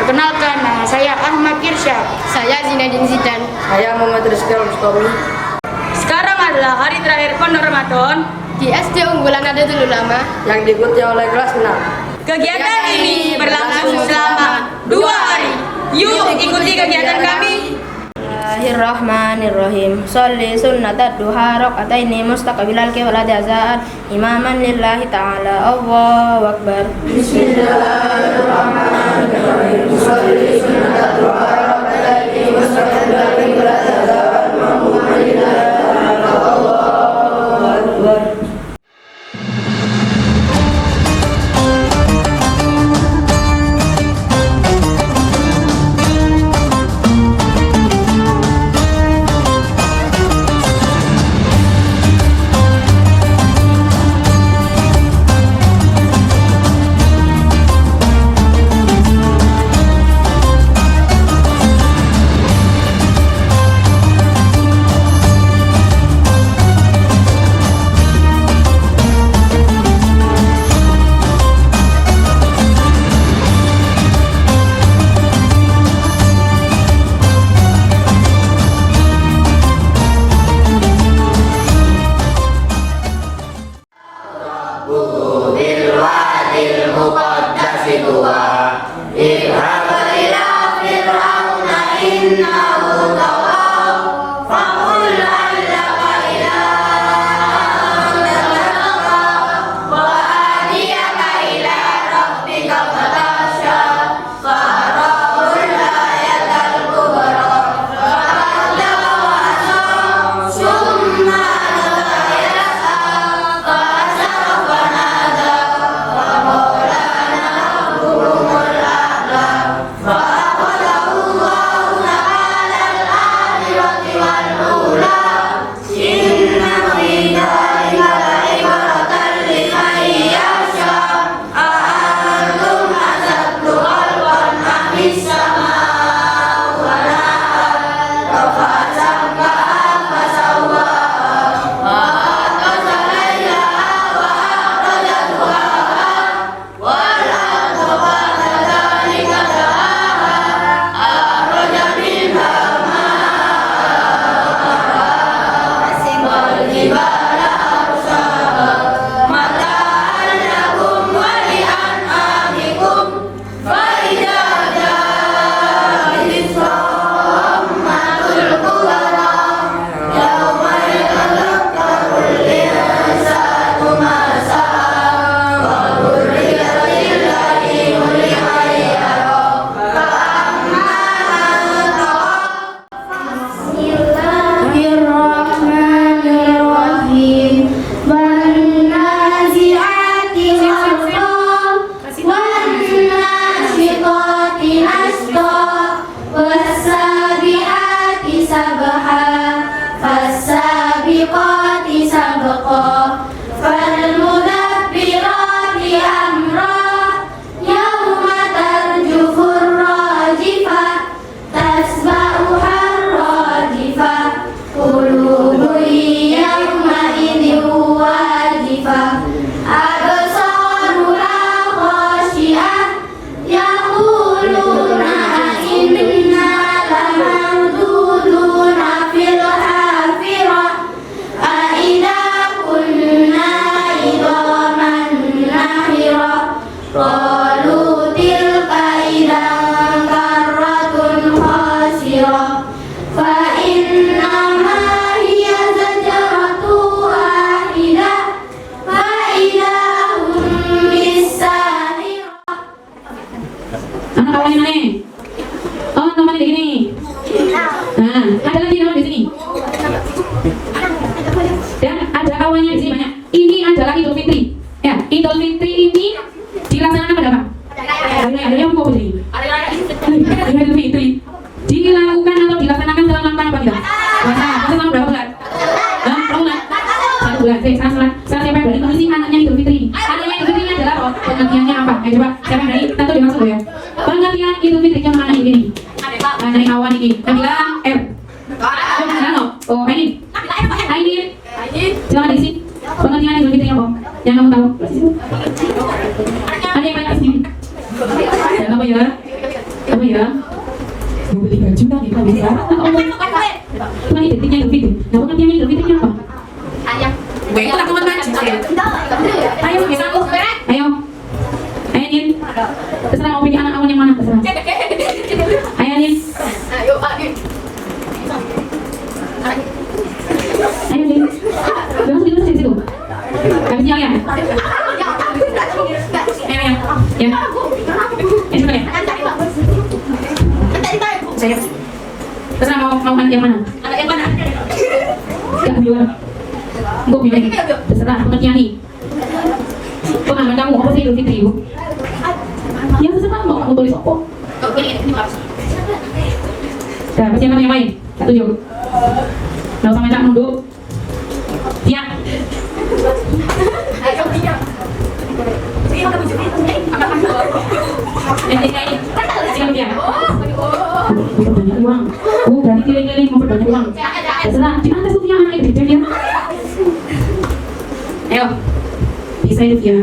Perkenalkan, nama saya Ahmad Irsyad. Saya Zinedine Zidane. Saya Muhammad Rizky Al-Mustomi. Sekarang adalah hari terakhir Pondok Ramadan Di SD Unggulan Nahdlatul Ulama yang diikuti oleh kelas 6. Kegiatan ini berlangsung selama 2 hari. Yuk ikuti kegiatan kami. Bismillahirrahmanirrahim. Sholli sunnatad duha raka'ataini mustaqbilal qiblat jazaan imaman lillahi ta'ala. Allahu akbar. Bismillahirrahmanirrahim. Sholli sunnatad duha raka'ataini mustaqbilal qiblat jazaan imaman lillahi ta'ala. Allahu akbar. Apa ya? Terserah mau pilih anak awan yang mana, terserah. Ayo nih. Ayo, ayo. Ayo nih. Langsung di situ. Kami siang ya. Ayo ya. Ya. Ini mana? Saya. Terserah mau anak yang mana? Anak yang mana? Enggak bilang. Enggak bilang. Terserah pengertian nih. Pengalaman kamu apa sih Idul Fitri Bu? Ya terserah mau kamu tulis apa? Dah, persiapan yang lain. Satu jam. Nggak usah minta nunduk. Siap. Siap ya. Memperbanyak uang. Berarti keliling-keliling memperbanyak uang. Terserah. Di atas tuh anak itu dia. Ayo. Bisa hidup ya.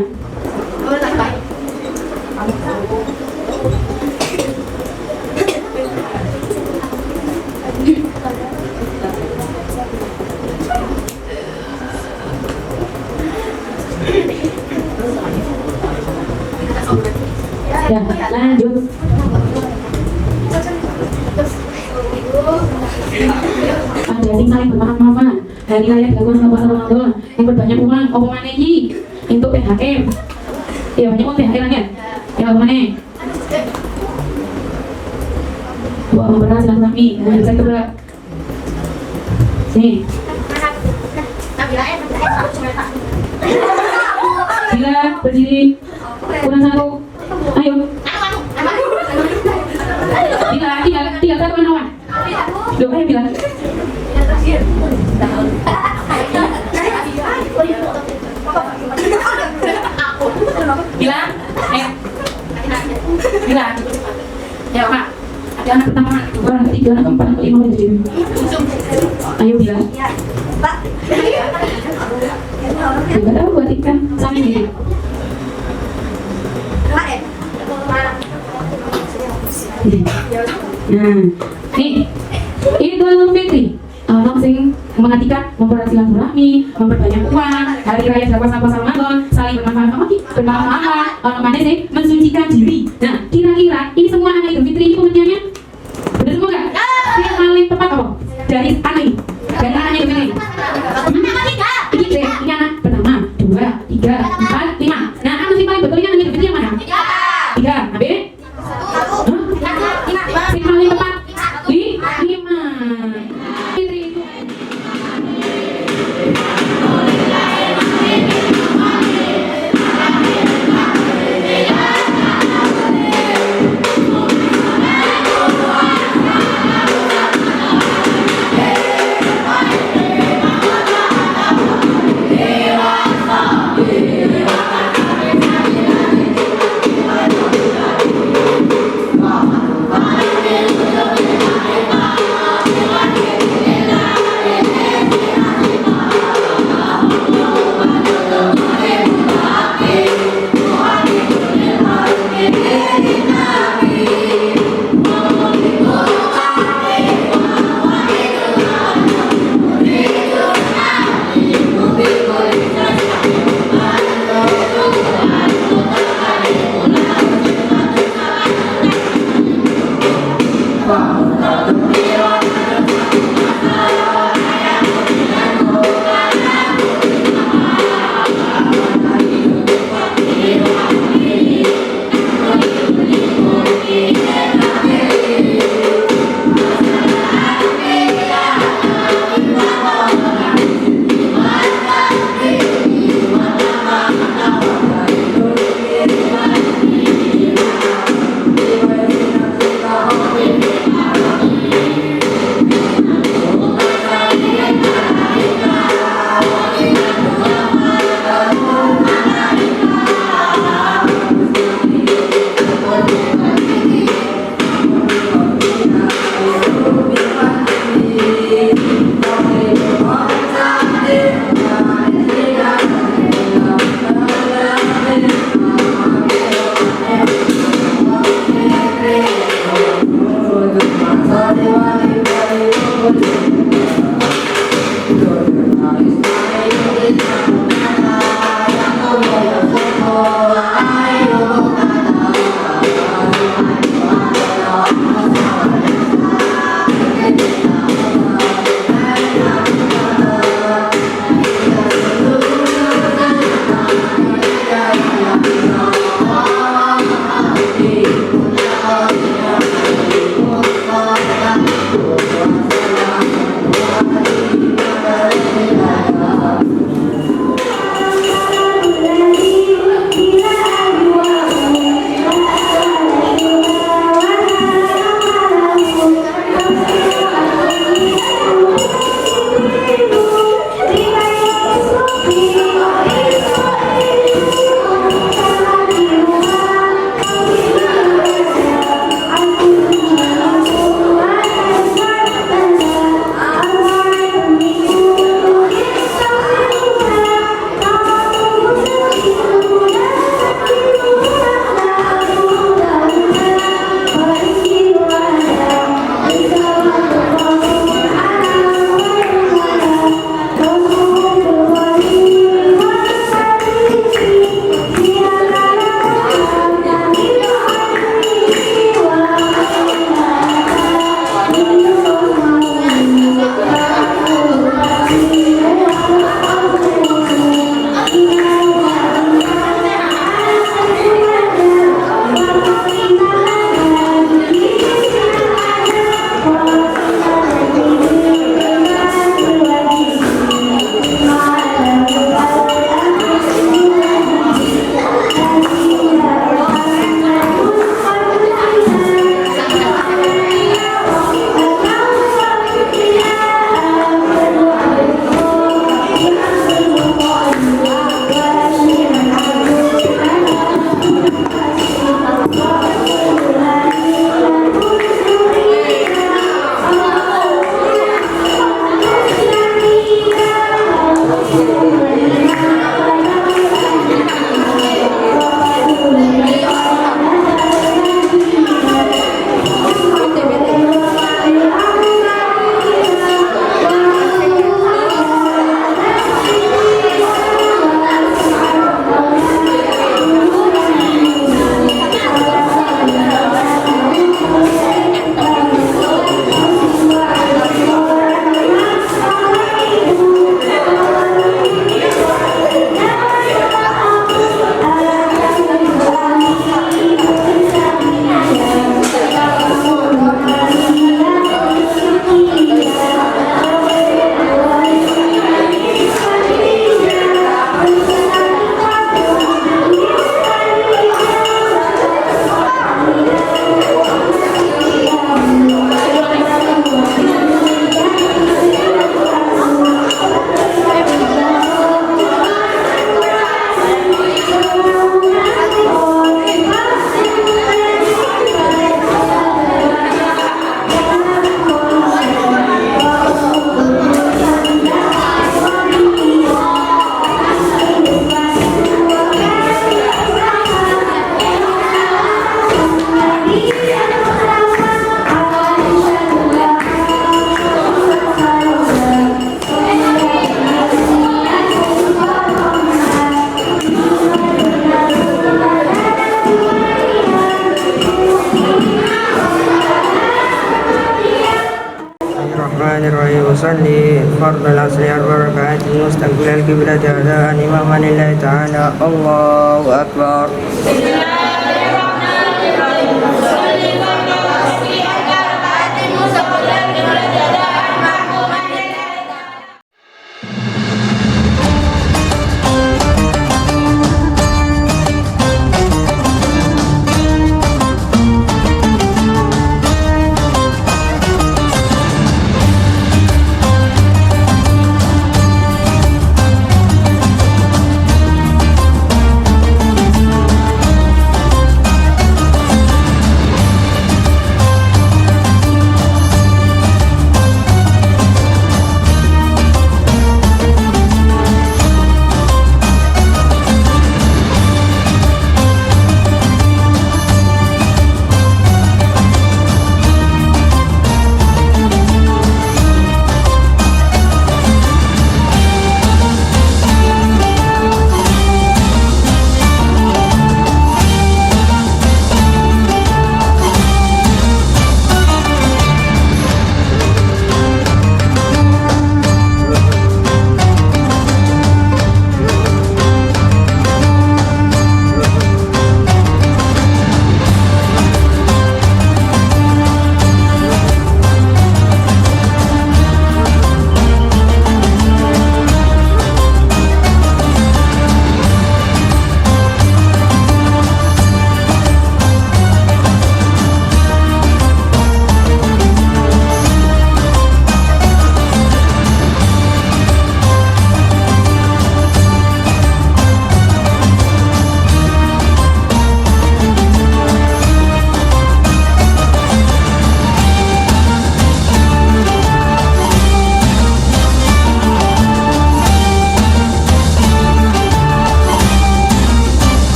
Ya, lanjut. Ada yang saling bermaaf-maafan. Hari raya dilakukan selama puasa Ramadan. Memperbanyak uang, apa mana ini? Untuk PHM. Ya banyak uang PHM kan? Ya apa mana? Wah, memperberat silaturahmi. Nah, bisa berat. Sini. Bila berdiri. Kurang satu. Ayo. Tiga satu awan. Loh, ayo bilang. Bilang, ayo. Bilang. Ya Pak, ada anak pertama, dua, anak ketiga, anak keempat, anak kelima, anak kelima. Ayo bilang. Juga tahu buat ikan, sambil diri. Nah, nih, Idul Fitri. Orang sing mengartikan mempererat silaturahmi, memperbanyak uang, hari raya dilakukan puasa Ramadan, saling bermaaf-maafan, orang mana sih mensucikan diri. Nah, kira-kira ini semua anak Idul Fitri ini pengertiannya benar semua nggak? Yang paling tepat apa? Dari anak ini, dari anak Idul Fitri. Ini anak pertama, dua, tiga, empat, lima. Nah, anak yang paling betul ini anak Idul Fitri yang mana? Tiga, habis? Yang paling tepat? Lima. Fitri itu. الرحمن الرحيم أصلي فرض العصر 4 ركعات مستقبل القبلة أداء إماما لله تعالى الله أكبر.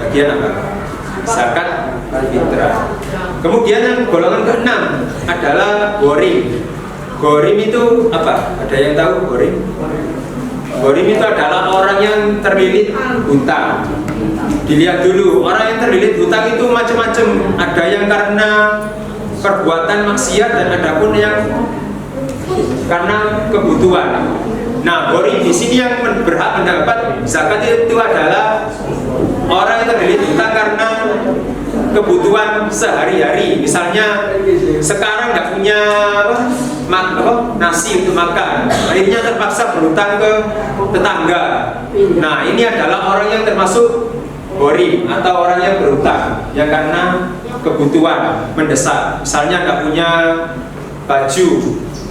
bagian apa? Zakat fitrah. Kemudian yang golongan keenam adalah ghorim. Ghorim itu apa? Ada yang tahu ghorim? Ghorim itu adalah orang yang terlilit hutang. Dilihat dulu, orang yang terlilit hutang itu macam-macam. Ada yang karena perbuatan maksiat dan ada pun yang karena kebutuhan. Nah, ghorim di sini yang berhak mendapat zakat itu adalah orang yang terlilit hutang karena kebutuhan sehari-hari. Misalnya sekarang nggak punya nasi untuk makan, akhirnya terpaksa berhutang ke tetangga. Nah, ini adalah orang yang termasuk ghorim atau orang yang berhutang yang karena kebutuhan mendesak. Misalnya nggak punya baju,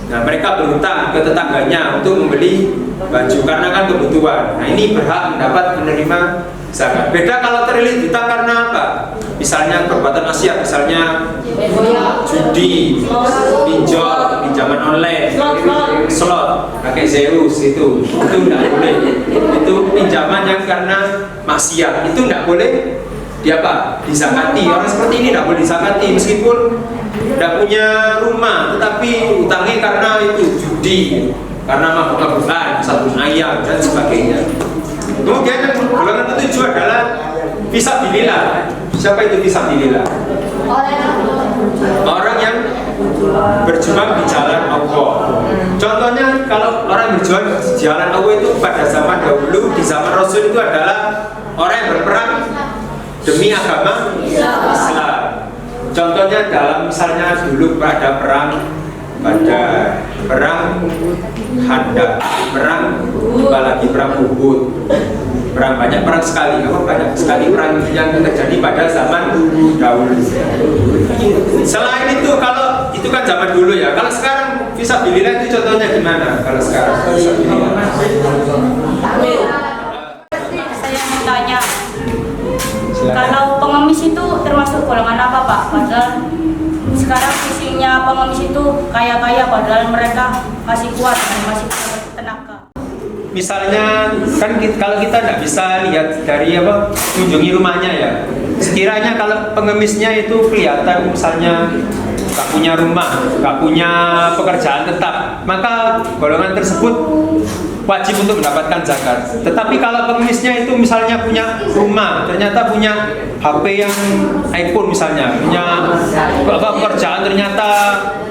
nah mereka berhutang ke tetangganya untuk membeli baju karena kan kebutuhan. Nah, ini berhak mendapat menerima zakat. Beda kalau terlilit hutang karena apa? Misalnya perbuatan maksiat, misalnya judi, pinjol, pinjaman online, slot, pakai Zeus itu tidak boleh. Itu pinjaman yang karena maksiat, itu tidak boleh disakati. Orang seperti ini tidak boleh disakati meskipun tidak punya rumah, tetapi utangnya karena itu judi, karena mabuk-mabukan, sabun ayam dan sebagainya. Kemudian yang golongan ketujuh adalah fisabilillah. Siapa itu fisabilillah? Orang yang berjuang di jalan Allah. Contohnya kalau orang berjuang di jalan Allah itu pada zaman dahulu, di zaman Rasul itu adalah orang yang berperang demi agama Islam. Contohnya dalam misalnya dulu pada perang Khandaq, perang apalagi perang Uhud, banyak perang sekali perang yang terjadi pada zaman dahulu. Selain itu, kalau itu kan zaman dulu ya. Kalau sekarang fisabilillah itu contohnya gimana? Kalau sekarang fisabilillah. Saya mau tanya, kalau pengemis itu termasuk golongan apa Pak? Padahal sekarang visinya pengemis itu kaya-kaya, padahal mereka masih kuat dan masih tenaga. Misalnya kan kalau kita tidak bisa lihat dari kunjungi rumahnya ya. Sekiranya kalau pengemisnya itu kelihatan misalnya nggak punya rumah, nggak punya pekerjaan tetap, maka golongan tersebut wajib untuk mendapatkan zakat. Tetapi kalau pengemisnya itu misalnya punya rumah, ternyata punya HP yang iPhone misalnya, punya pekerjaan, ternyata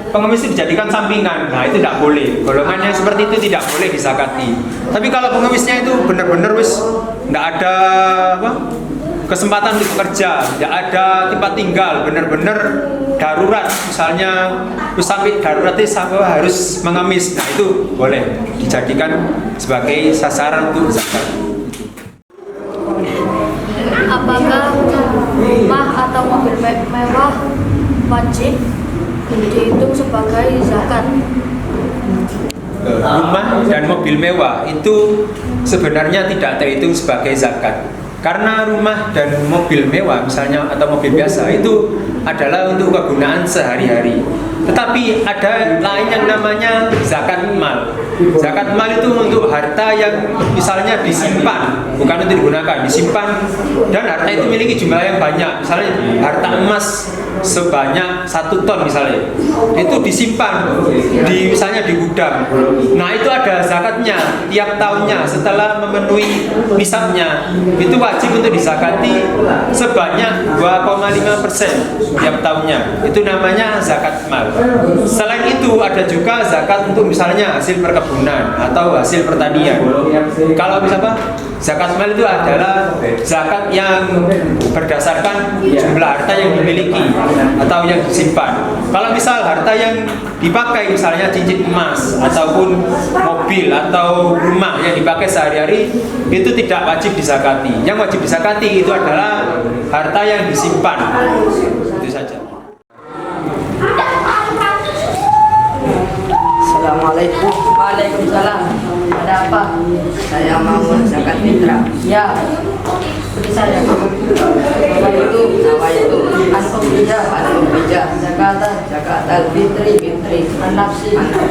pengemis itu dijadikan sampingan, nah itu tidak boleh. Golongannya seperti itu tidak boleh disakati. Tapi kalau pengemisnya itu benar-benar tidak ada kesempatan untuk bekerja, tidak ada tempat tinggal, benar-benar darurat, misalnya sampai darurat itu sampai harus mengemis, nah itu boleh dijadikan sebagai sasaran untuk zakat. Apakah rumah atau mobil mewah wajib dihitung sebagai zakat? Rumah dan mobil mewah itu sebenarnya tidak terhitung sebagai zakat. Karena rumah dan mobil mewah misalnya atau mobil biasa itu adalah untuk kegunaan sehari-hari. Tetapi ada lain yang namanya zakat mal. Zakat mal itu untuk harta yang misalnya disimpan, bukan untuk digunakan, disimpan, dan harta itu memiliki jumlah yang banyak. Misalnya harta emas sebanyak 1 ton misalnya, itu disimpan misalnya di gudang. Nah itu ada zakatnya tiap tahunnya setelah memenuhi nisabnya, itu wajib untuk disakati sebanyak 2,5% tiap tahunnya. Itu namanya zakat mal. Selain itu ada juga zakat untuk misalnya hasil perkebunan atau hasil pertanian. Kalau misalnya zakat mal itu adalah zakat yang berdasarkan jumlah harta yang dimiliki atau yang disimpan. Kalau misal harta yang dipakai misalnya cincin emas ataupun mobil atau rumah yang dipakai sehari-hari, itu tidak wajib disakati. Yang wajib disakati itu adalah harta yang disimpan. Itu saja. Assalamualaikum. Waalaikumsalam. Ada apa? Saya mau zakat fitrah. Ya, seperti saya. Nawaitu Antum bija, zakat al-fitri an-nafsi, pada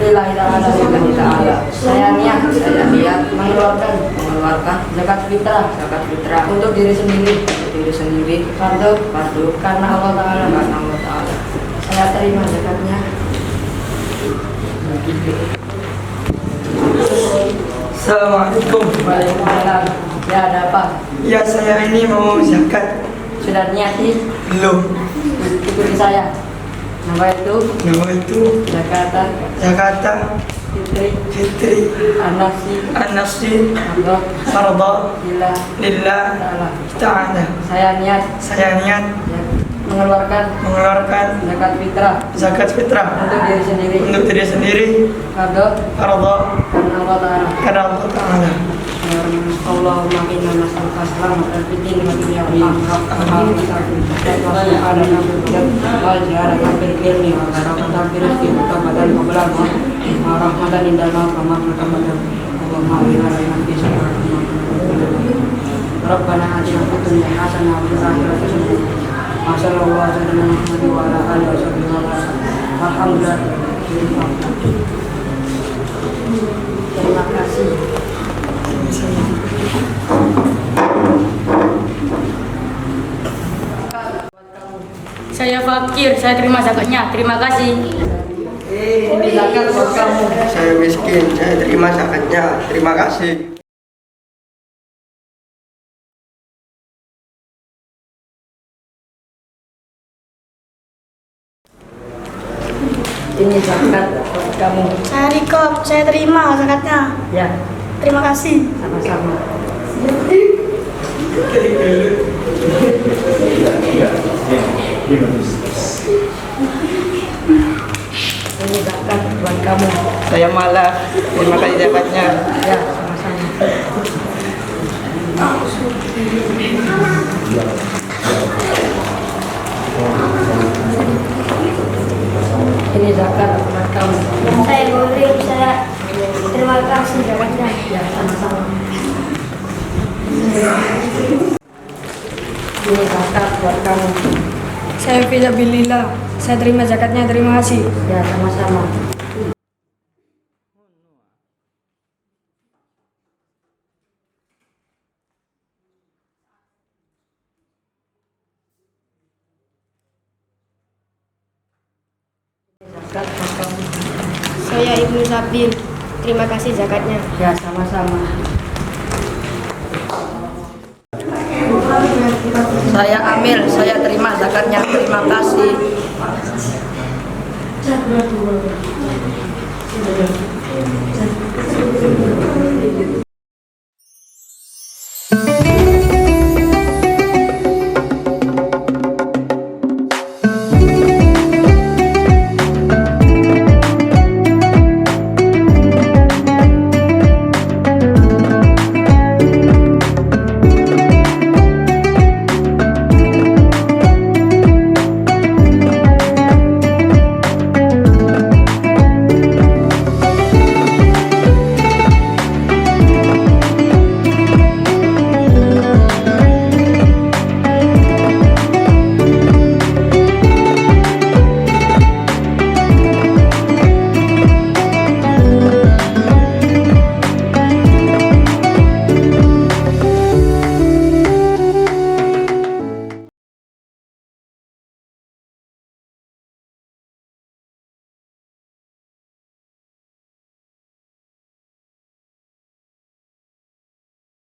lillahi ta'ala. lillahi ta'ala. Saya niat Saya niat mengeluarkan mengeluarkan zakat fitrah zakat fitrah untuk diri sendiri, untuk diri sendiri, fardu fardu karena Allah Ta'ala. karena Allah Ta'ala. Saya terima zakatnya. Assalamualaikum. Waalaikumsalam. Ya, ada apa? Ya, saya ini mau zakat. Sudah niati? Belum. Ikuti saya. Nama itu Nama itu zakatan zakatan fitri fitri an-nafsi an-nafsi fardu farda lillah lillah ta'ala. ta'ala. Saya niat Saya niat ya, mengeluarkan zakat fitrah zakat fitrah untuk diri sendiri, untuk diri sendiri, fardu farda karena Allah Ta'ala. karena Allah Ta'ala. Allahumma inna nas'aluka salamatan fid din wa dunya wal akhirah wa subhanaka wa jaraka fil ilmi wa barakatan fil rizqi wa taqabbal qablan wa rahmatan indana wa maghfiratan Allahumma inna nas'aluka Rabbana atina fid dunya hasanah wa fil akhirati hasanah wa sallallahu alaihi wa ala alihi wa sahbihi wa sallam. Alhamdulillah. Terima kasih. Saya fakir, saya terima zakatnya. Terima kasih. Ini zakat buat kamu. Saya miskin, saya terima zakatnya. Terima kasih. Ini zakat buat kamu. Saya Riko, saya terima zakatnya. Ya, Terima kasih. sama-sama. Ini zakat buat kamu. Saya malah terima kasih zakatnya. Ya, sama-sama. Ini zakat buat kamu. Saya Gurib, saya terima kasih zakatnya. Ya, sama-sama. Ini zakat buat kamu. Saya fisabilillah, saya terima zakatnya. Terima kasih. Ya, sama-sama. Zakat buat kamu. Saya Ibnu Sabil. Terima kasih zakatnya. Ya, sama-sama. Saya Amil, saya terima zakatnya. Terima kasih. Saya